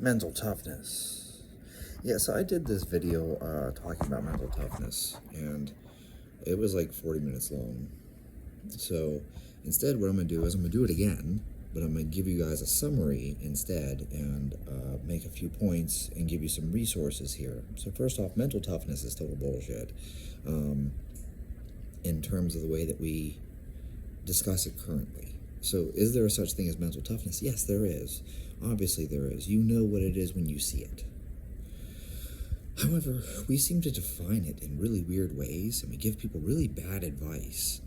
Mental toughness. Yeah, so I did this video talking about mental toughness, and it was like 40 minutes long. So instead, what I'm going to do is I'm going to do it again, but I'm going to give you guys a summary instead and make a few points and give you some resources here. So first off, mental toughness is total bullshit in terms of the way that we discuss it currently. So is there a such thing as mental toughness? Yes, there is. Obviously there is. You know what it is when you see it. However, we seem to define it in really weird ways, and we give people really bad advice.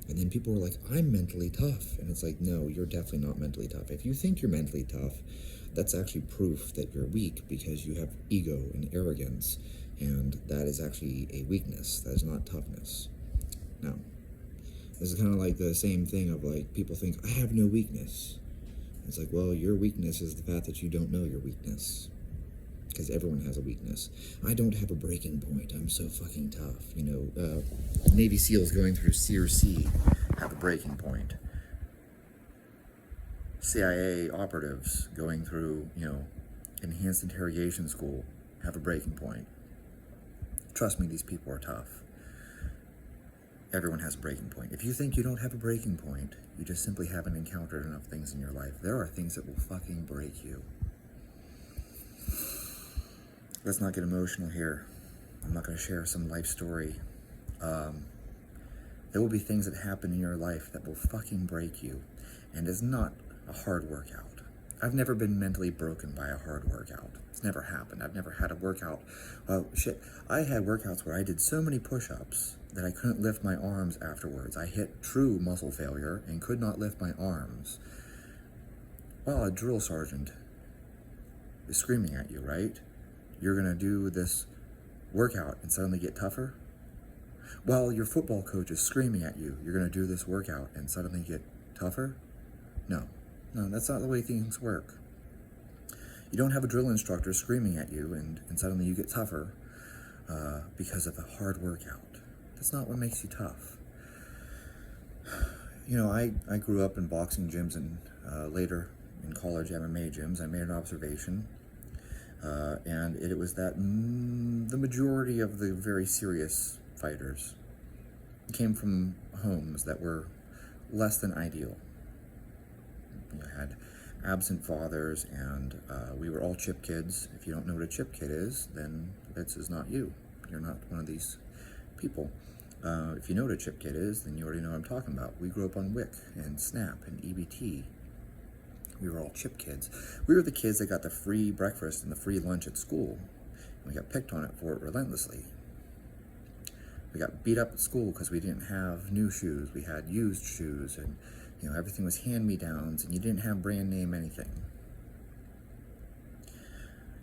And then people are like, I'm mentally tough. And it's like, no, you're definitely not mentally tough. If you think you're mentally tough, that's actually proof that you're weak because you have ego and arrogance. And that is actually a weakness. That is not toughness. Now, this is kind of like the same thing of like, people think, I have no weakness. It's like, well, your weakness is the fact that you don't know your weakness. Because everyone has a weakness. I don't have a breaking point. I'm so fucking tough. You know, Navy SEALs going through Sear Sea have a breaking point. CIA operatives going through, enhanced interrogation school have a breaking point. Trust me, these people are tough. Everyone has a breaking point. If you think you don't have a breaking point, you just simply haven't encountered enough things in your life. There are things that will fucking break you. Let's not get emotional here. I'm not going to share some life story. There will be things that happen in your life that will fucking break you. And it's not a hard workout. I've never been mentally broken by a hard workout. It's never happened. I've never had a workout. I had workouts where I did so many push-ups that I couldn't lift my arms afterwards. I hit true muscle failure and could not lift my arms. Well, a drill sergeant is screaming at you, right? You're going to do this workout and suddenly get tougher? While your football coach is screaming at you, you're going to do this workout and suddenly get tougher? No, that's not the way things work. You don't have a drill instructor screaming at you and suddenly you get tougher because of a hard workout. That's not what makes you tough. I grew up in boxing gyms and later in college MMA gyms. I made an observation. And it was that the majority of the very serious fighters came from homes that were less than ideal. You had absent fathers, and we were all chip kids. If you don't know what a chip kid is, then this is not you. You're not one of these people. If you know what a chip kid is, then you already know what I'm talking about. We grew up on WIC and SNAP and EBT. We were all chip kids. We were the kids that got the free breakfast and the free lunch at school. We got picked on it for it relentlessly. We got beat up at school because we didn't have new shoes. We had used shoes, and everything was hand-me-downs, and you didn't have brand name anything.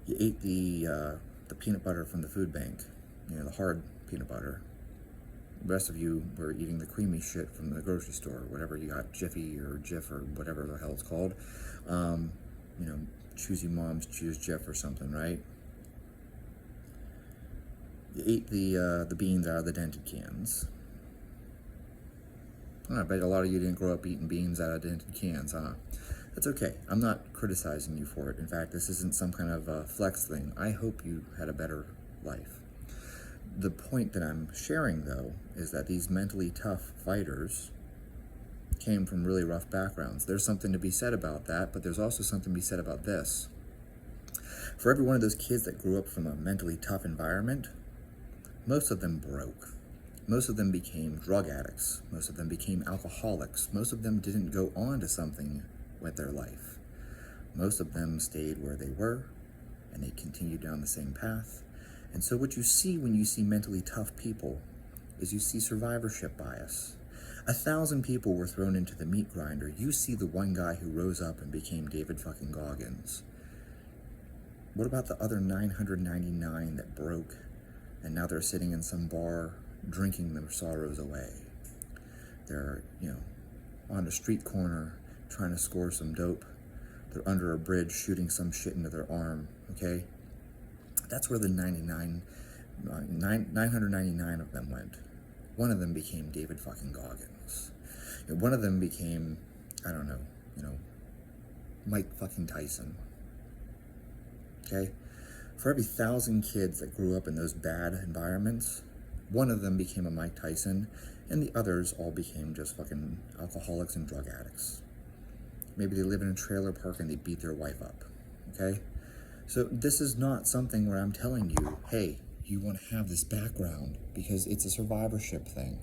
You ate the peanut butter from the food bank, the hard peanut butter. The rest of you were eating the creamy shit from the grocery store, whatever you got, Jiffy or Jif or whatever the hell it's called. Choosy moms choose Jif or something, right? You ate the beans out of the dented cans. I bet a lot of you didn't grow up eating beans out of dented cans, huh? That's okay. I'm not criticizing you for it. In fact, this isn't some kind of a flex thing. I hope you had a better life. The point that I'm sharing, though, is that these mentally tough fighters came from really rough backgrounds. There's something to be said about that, but there's also something to be said about this. For every one of those kids that grew up from a mentally tough environment, most of them broke. Most of them became drug addicts. Most of them became alcoholics. Most of them didn't go on to something with their life. Most of them stayed where they were, and they continued down the same path. And so what you see when you see mentally tough people is you see survivorship bias. 1,000 people were thrown into the meat grinder. You see the one guy who rose up and became David fucking Goggins. What about the other 999 that broke and now they're sitting in some bar drinking their sorrows away? They're, on a street corner trying to score some dope. They're under a bridge shooting some shit into their arm, okay? That's where the 999 of them went. One of them became David fucking Goggins. One of them became, I don't know, Mike fucking Tyson. okay? For every 1,000 kids that grew up in those bad environments, one of them became a Mike Tyson, and the others all became just fucking alcoholics and drug addicts. Maybe they live in a trailer park and they beat their wife up, okay? So this is not something where I'm telling you, hey, you want to have this background, because it's a survivorship thing.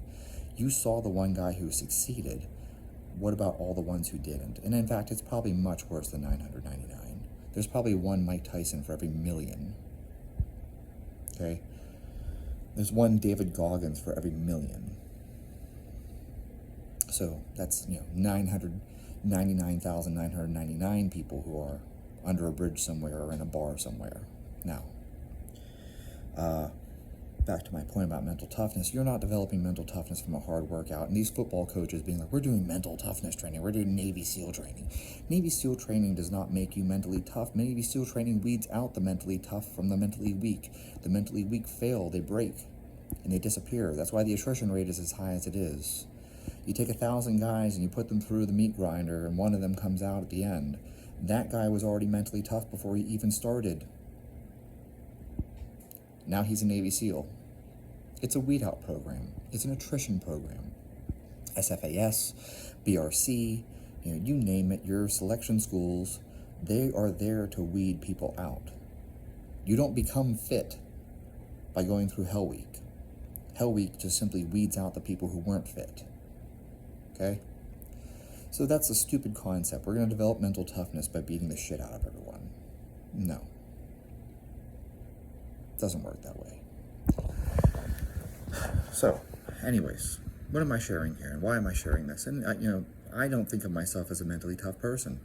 You saw the one guy who succeeded. What about all the ones who didn't? And in fact, it's probably much worse than 999. There's probably one Mike Tyson for every million, okay? There's one David Goggins for every million. So that's, 999,999 people who are under a bridge somewhere or in a bar somewhere. Now, back to my point about mental toughness, you're not developing mental toughness from a hard workout. And these football coaches being like, we're doing mental toughness training, we're doing Navy SEAL training. Navy SEAL training does not make you mentally tough. Navy SEAL training weeds out the mentally tough from the mentally weak. The mentally weak fail, they break, and they disappear. That's why the attrition rate is as high as it is. You take 1,000 guys and you put them through the meat grinder, and one of them comes out at the end. That guy was already mentally tough before he even started. Now he's a Navy SEAL. It's a weed out program. It's an attrition program. SFAS, BRC, you name it, your selection schools, they are there to weed people out. You don't become fit by going through Hell Week. Hell Week just simply weeds out the people who weren't fit. Okay? So that's a stupid concept. We're going to develop mental toughness by beating the shit out of everyone. No. It doesn't work that way. So, anyways, what am I sharing here, and why am I sharing this? And, I don't think of myself as a mentally tough person.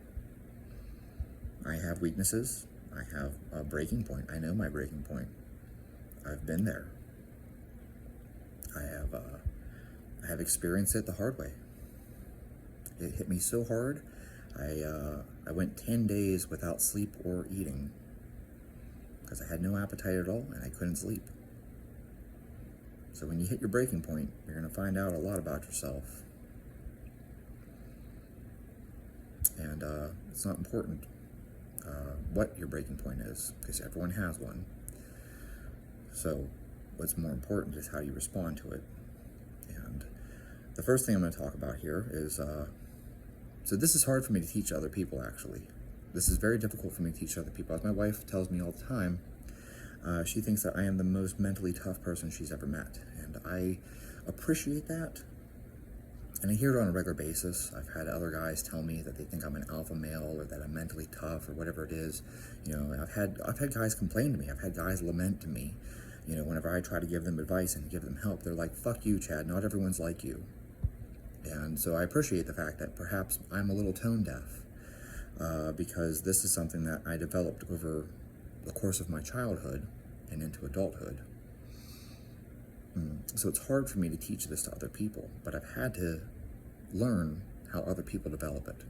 I have weaknesses. I have a breaking point. I know my breaking point. I've been there. I have experienced it the hard way. It hit me so hard, I went 10 days without sleep or eating because I had no appetite at all and I couldn't sleep. So when you hit your breaking point, you're going to find out a lot about yourself. And it's not important what your breaking point is, because everyone has one. So what's more important is how you respond to it. And the first thing I'm going to talk about here is, so this is hard for me to teach other people, actually. This is very difficult for me to teach other people. As my wife tells me all the time, she thinks that I am the most mentally tough person she's ever met. And I appreciate that. And I hear it on a regular basis. I've had other guys tell me that they think I'm an alpha male or that I'm mentally tough or whatever it is. I've had guys complain to me. I've had guys lament to me. Whenever I try to give them advice and give them help, they're like, fuck you, Chad, not everyone's like you. And so I appreciate the fact that perhaps I'm a little tone deaf, because this is something that I developed over the course of my childhood and into adulthood. So it's hard for me to teach this to other people, but I've had to learn how other people develop it.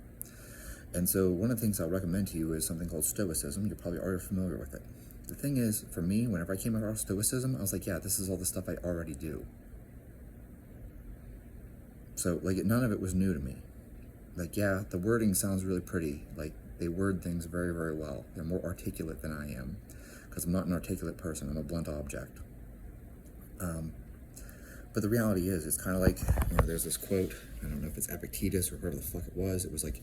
And so one of the things I'll recommend to you is something called Stoicism. You're probably already familiar with it. The thing is, for me, whenever I came across Stoicism, I was like, yeah, this is all the stuff I already do. So, none of it was new to me. Yeah, the wording sounds really pretty. They word things very, very well. They're more articulate than I am, because I'm not an articulate person. I'm a blunt object. But the reality is, it's kind of like, there's this quote, I don't know if it's Epictetus or whoever the fuck it was. It was like,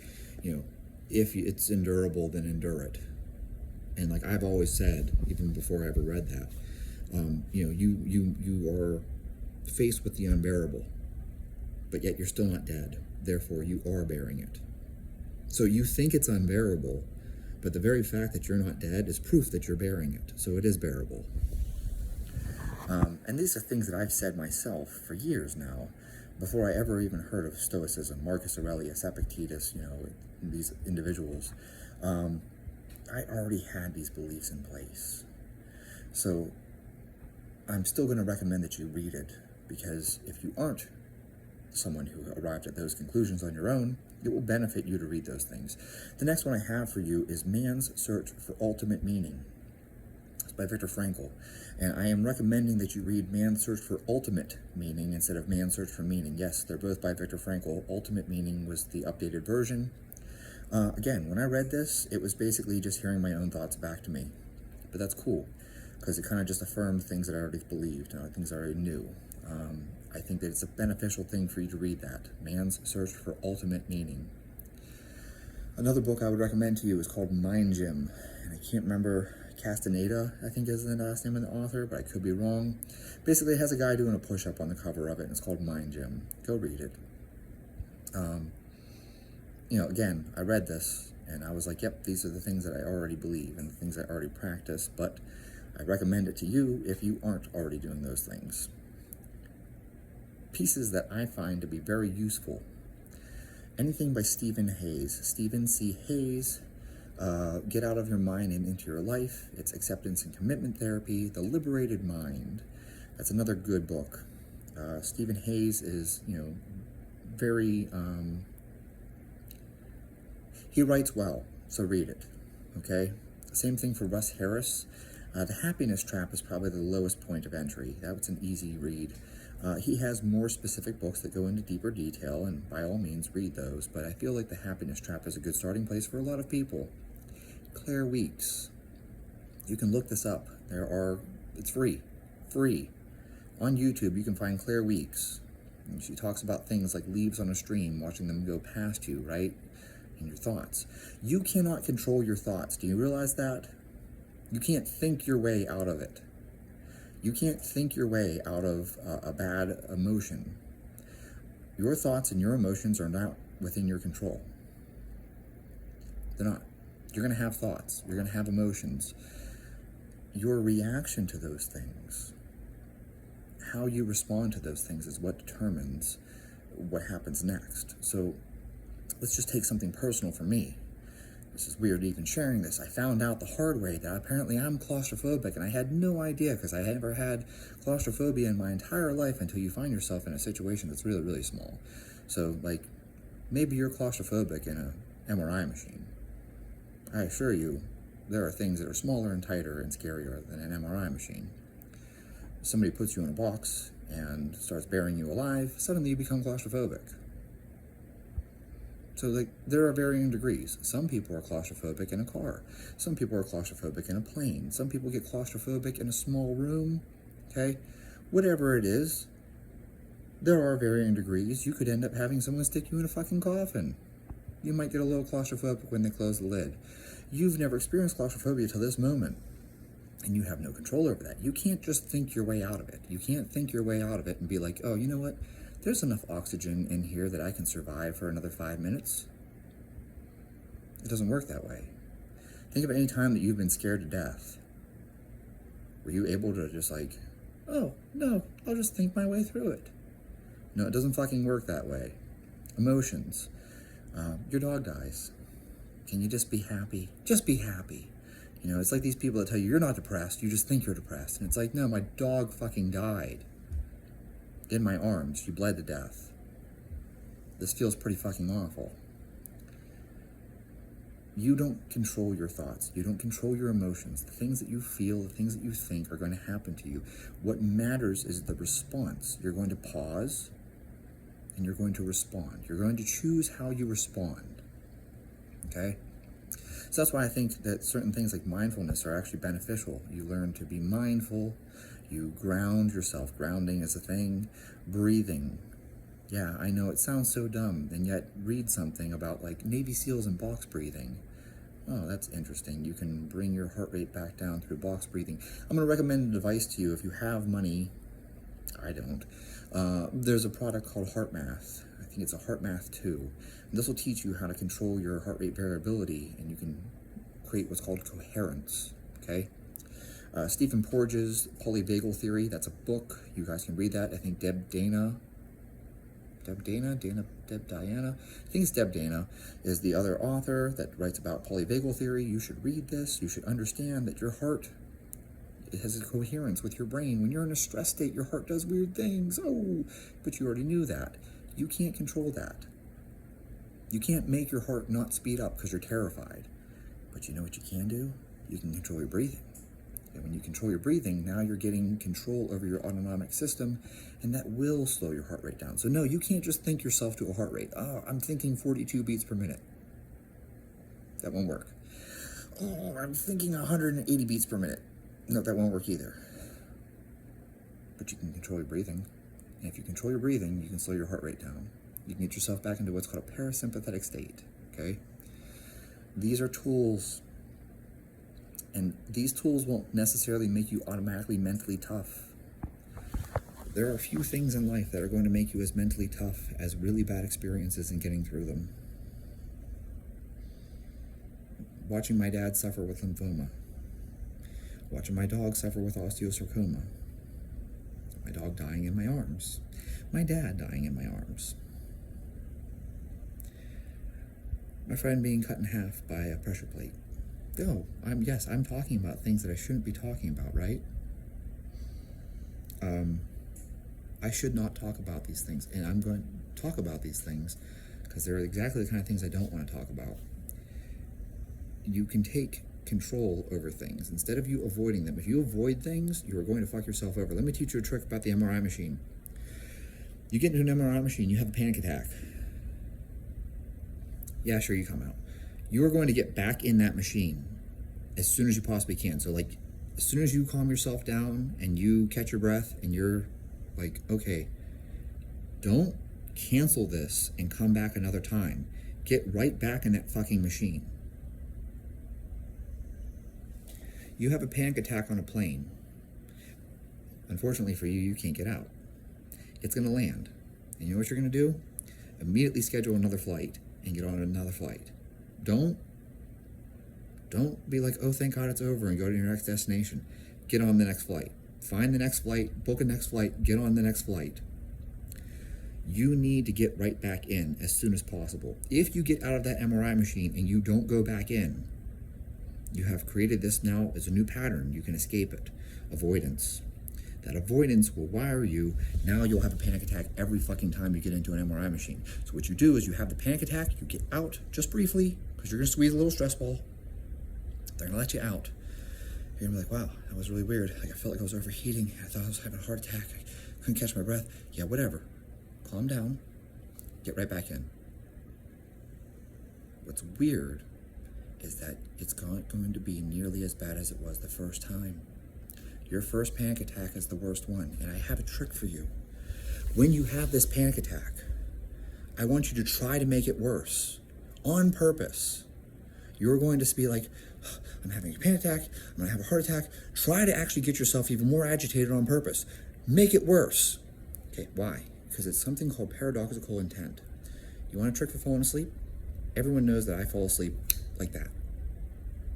if it's endurable, then endure it. And I've always said, even before I ever read that, you are faced with the unbearable, but yet you're still not dead. Therefore, you are bearing it. So you think it's unbearable, but the very fact that you're not dead is proof that you're bearing it. So it is bearable. And these are things that I've said myself for years now, before I ever even heard of Stoicism, Marcus Aurelius, Epictetus, these individuals. I already had these beliefs in place. So I'm still going to recommend that you read it, because if you aren't someone who arrived at those conclusions on your own, it will benefit you to read those things. The next one I have for you is Man's Search for Ultimate Meaning. It's by Viktor Frankl. And I am recommending that you read Man's Search for Ultimate Meaning instead of Man's Search for Meaning. Yes, they're both by Viktor Frankl. Ultimate Meaning was the updated version. Again, when I read this, it was basically just hearing my own thoughts back to me. But that's cool, because it kind of just affirmed things that I already believed, things I already knew. I think that it's a beneficial thing for you to read that. Man's Search for Ultimate Meaning. Another book I would recommend to you is called Mind Gym, and I can't remember, Castaneda, I think is the last name of the author, but I could be wrong. Basically, it has a guy doing a push-up on the cover of it, and it's called Mind Gym. Go read it. Again, I read this, and I was like, yep, these are the things that I already believe and the things I already practice, but I recommend it to you if you aren't already doing those things. Pieces that I find to be very useful. Anything by Stephen Hayes. Stephen C. Hayes, Get Out of Your Mind and Into Your Life. It's Acceptance and Commitment Therapy. The Liberated Mind. That's another good book. Stephen Hayes is, very... he writes well, so read it, okay? Same thing for Russ Harris. The Happiness Trap is probably the lowest point of entry. That's an easy read. He has more specific books that go into deeper detail, and by all means read those, but I feel like The Happiness Trap is a good starting place for a lot of people. Claire Weeks. You can look this up. It's free. On YouTube, you can find Claire Weeks. And she talks about things like leaves on a stream, watching them go past you, right? And your thoughts. You cannot control your thoughts. Do you realize that? You can't think your way out of it. You can't think your way out of a bad emotion. Your thoughts and your emotions are not within your control. They're not. You're going to have thoughts. You're going to have emotions. Your reaction to those things, how you respond to those things, is what determines what happens next. So let's just take something personal for me. This is weird even sharing this. I found out the hard way that apparently I'm claustrophobic, and I had no idea, because I had never had claustrophobia in my entire life until you find yourself in a situation that's really, really small. So, maybe you're claustrophobic in an MRI machine. I assure you, there are things that are smaller and tighter and scarier than an MRI machine. Somebody puts you in a box and starts burying you alive, suddenly you become claustrophobic. So there are varying degrees. Some people are claustrophobic in a car. Some people are claustrophobic in a plane. Some people get claustrophobic in a small room, okay? Whatever it is, there are varying degrees. You could end up having someone stick you in a fucking coffin. You might get a little claustrophobic when they close the lid. You've never experienced claustrophobia till this moment, and you have no control over that. You can't just think your way out of it. You can't think your way out of it and be like, oh, you know what? There's enough oxygen in here that I can survive for another 5 minutes. It doesn't work that way. Think of any time that you've been scared to death. Were you able to just oh, no, I'll just think my way through it? No, it doesn't fucking work that way. Emotions. Your dog dies. Can you just be happy? Just be happy. It's like these people that tell you you're not depressed, you just think you're depressed. And it's like, no, my dog fucking died. In my arms, she bled to death. This feels pretty fucking awful. You don't control your thoughts. You don't control your emotions. The things that you feel, the things that you think are going to happen to you. What matters is the response. You're going to pause, and you're going to respond. You're going to choose how you respond. Okay? So that's why I think that certain things like mindfulness are actually beneficial. You learn to be mindful. You ground yourself. Grounding is a thing. Breathing. Yeah, I know it sounds so dumb, and yet read something about Navy SEALs and box breathing. Oh, that's interesting. You can bring your heart rate back down through box breathing. I'm going to recommend a device to you if you have money. I don't. There's a product called HeartMath. I think it's a HeartMath 2. And this will teach you how to control your heart rate variability, and you can create what's called coherence. Okay? Stephen Porges' Polyvagal Theory, that's a book. You guys can read that. I think Deb Diana, I think it's Deb Dana, is the other author that writes about polyvagal theory. You should read this. You should understand that your heart, it has a coherence with your brain. When you're in a stress state, your heart does weird things. Oh, but you already knew that. You can't control that. You can't make your heart not speed up because you're terrified. But you know what you can do? You can control your breathing. And when you control your breathing, now you're getting control over your autonomic system, and that will slow your heart rate down. So no, you can't just think yourself to a heart rate. Oh, I'm thinking 42 beats per minute. That won't work. oh, I'm thinking 180 beats per minute. No, that won't work either. But you can control your breathing. And if you control your breathing, you can slow your heart rate down. You can get yourself back into what's called a parasympathetic state, okay? These are tools, and these tools won't necessarily make you automatically mentally tough. There are a few things in life that are going to make you as mentally tough as really bad experiences and getting through them. Watching my dad suffer with lymphoma. Watching my dog suffer with osteosarcoma. My dog dying in my arms. My dad dying in my arms. My friend being cut in half by a pressure plate. Oh, I'm talking about things that I shouldn't be talking about, right? I should not talk about these things, and I'm going to talk about these things because they're exactly the kind of things I don't want to talk about. You can take control over things instead of you avoiding them. If you avoid things, you are going to fuck yourself over. Let me teach you a trick about the MRI machine. You get into an MRI machine, you have a panic attack. Yeah, sure, you come out. You are going to get back in that machine as soon as you possibly can. So like, as soon as you calm yourself down and you catch your breath and you're like, okay, don't cancel this and come back another time. Get right back in that fucking machine. You have a panic attack on a plane. Unfortunately for you, you can't get out. It's gonna land. And you know what you're gonna do? Immediately schedule another flight and get on another flight. Don't be like, oh, thank God it's over, and go to your next destination. Get on the next flight. Find the next flight, book a next flight, get on the next flight. You need to get right back in as soon as possible. If you get out of that MRI machine and you don't go back in, you have created this now as a new pattern. You can escape it. Avoidance. That avoidance will wire you. Now you'll have a panic attack every fucking time you get into an MRI machine. So what you do is you have the panic attack, you get out just briefly, because you're going to squeeze a little stress ball. They're going to let you out. You're going to be like, wow, that was really weird. Like, I felt like I was overheating. I thought I was having a heart attack. I couldn't catch my breath. Yeah, whatever. Calm down. Get right back in. What's weird is that it's not going to be nearly as bad as it was the first time. Your first panic attack is the worst one, and I have a trick for you. When you have this panic attack, I want you to try to make it worse, on purpose. You're going to be like, I'm having a panic attack, I'm going to have a heart attack. Try to actually get yourself even more agitated on purpose. Make it worse. Okay, why? Because it's something called paradoxical intent. You want a trick for falling asleep? Everyone knows that I fall asleep like that.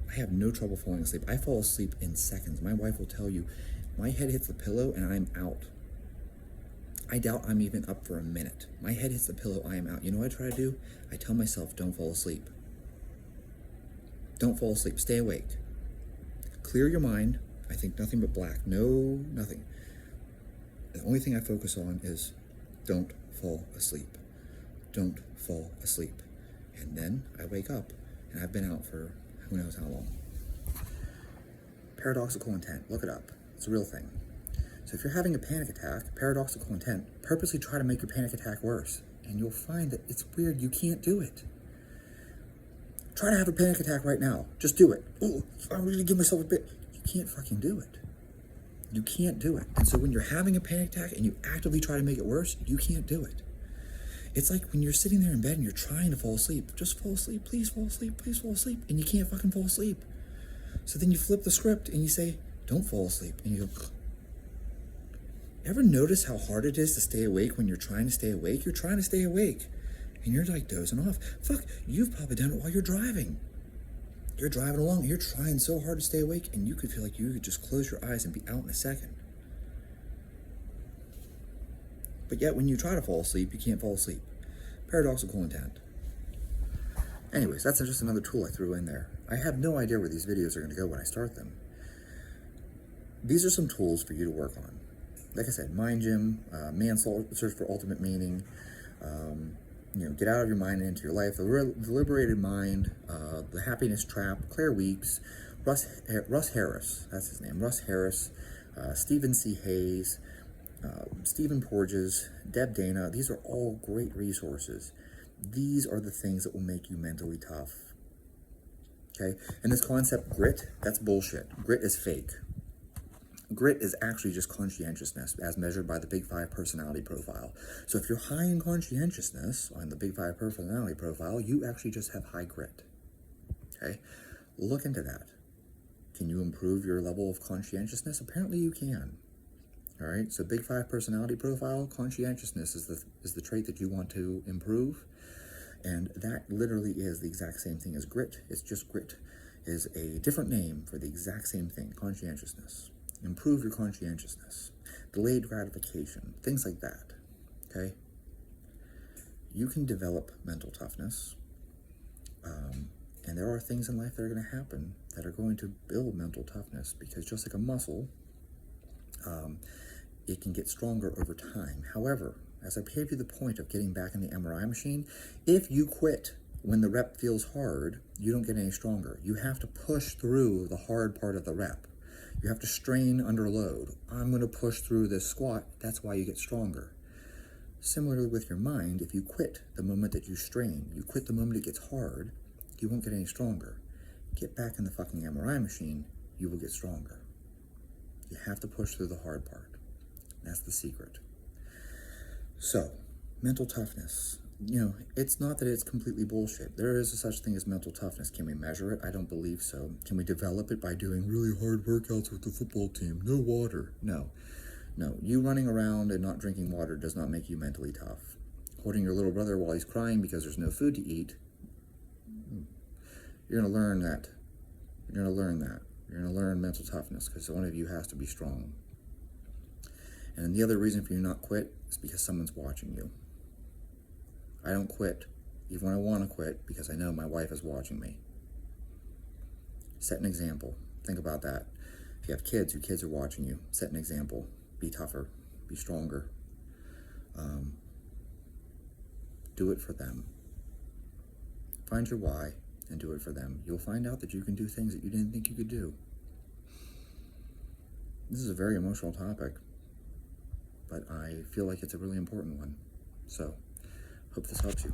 I have no trouble falling asleep. I fall asleep in seconds. My wife will tell you, my head hits the pillow and I'm out. I doubt I'm even up for a minute. My head hits the pillow, I am out. You know what I try to do? I tell myself, don't fall asleep. Don't fall asleep. Stay awake. Clear your mind. I think nothing but black. No, nothing. The only thing I focus on is don't fall asleep. Don't fall asleep. And then I wake up and I've been out for who knows how long. Paradoxical intent. Look it up. It's a real thing. So if you're having a panic attack, paradoxical intent, purposely try to make your panic attack worse. And you'll find that it's weird. You can't do it. Try to have a panic attack right now. Just do it. Oh, I'm going to give myself a bit. You can't fucking do it. You can't do it. And so when you're having a panic attack and you actively try to make it worse, you can't do it. It's like when you're sitting there in bed and you're trying to fall asleep. Just fall asleep. Please fall asleep. Please fall asleep. And you can't fucking fall asleep. So then you flip the script and you say, don't fall asleep. And you go, ever notice how hard it is to stay awake when you're trying to stay awake? You're trying to stay awake. And you're like dozing off. Fuck, you've probably done it while you're driving. You're driving along and you're trying so hard to stay awake and you could feel like you could just close your eyes and be out in a second. But yet when you try to fall asleep, you can't fall asleep. Paradoxical intent. Anyways, that's just another tool I threw in there. I have no idea where these videos are going to go when I start them. These are some tools for you to work on. Like I said, Mind Gym, Man's Search for Ultimate Meaning, get out of your mind and into your life, the Liberated Mind, the Happiness Trap, Claire Weeks, Russ Harris, that's his name, Russ Harris, Stephen C. Hayes, Stephen Porges, Deb Dana. These are all great resources. These are the things that will make you mentally tough. Okay? And this concept, grit, that's bullshit. Grit is fake. Grit is actually just conscientiousness as measured by the Big Five personality profile. So if you're high in conscientiousness on the Big Five personality profile, you actually just have high grit. Okay? Look into that. Can you improve your level of conscientiousness? Apparently you can. All right? So Big Five personality profile, conscientiousness is the trait that you want to improve. And that literally is the exact same thing as grit. It's just grit is a different name for the exact same thing, conscientiousness. Improve your conscientiousness, delayed gratification, things like that, okay? You can develop mental toughness, and there are things in life that are going to happen that are going to build mental toughness, because just like a muscle, it can get stronger over time. However, as I gave you the point of getting back in the MRI machine, if you quit when the rep feels hard, you don't get any stronger. You have to push through the hard part of the rep. You have to strain under load. I'm going to push through this squat. That's why you get stronger. Similarly with your mind, if you quit the moment that you strain, you quit the moment it gets hard, you won't get any stronger. Get back in the fucking MRI machine, you will get stronger. You have to push through the hard part. That's the secret. So, mental toughness. You know, it's not that it's completely bullshit. There is a such thing as mental toughness. Can we measure it? I don't believe so. Can we develop it by doing really hard workouts with the football team? No water. No. No. You running around and not drinking water does not make you mentally tough. Holding your little brother while he's crying because there's no food to eat, you're going to learn that. You're going to learn that. You're going to learn mental toughness because one of you has to be strong. And the other reason for you not quit is because someone's watching you. I don't quit, even when I want to quit, because I know my wife is watching me. Set an example. Think about that. If you have kids, your kids are watching you. Set an example. Be tougher. Be stronger. Do it for them. Find your why and do it for them. You'll find out that you can do things that you didn't think you could do. This is a very emotional topic, but I feel like it's a really important one. So, hope this helps you.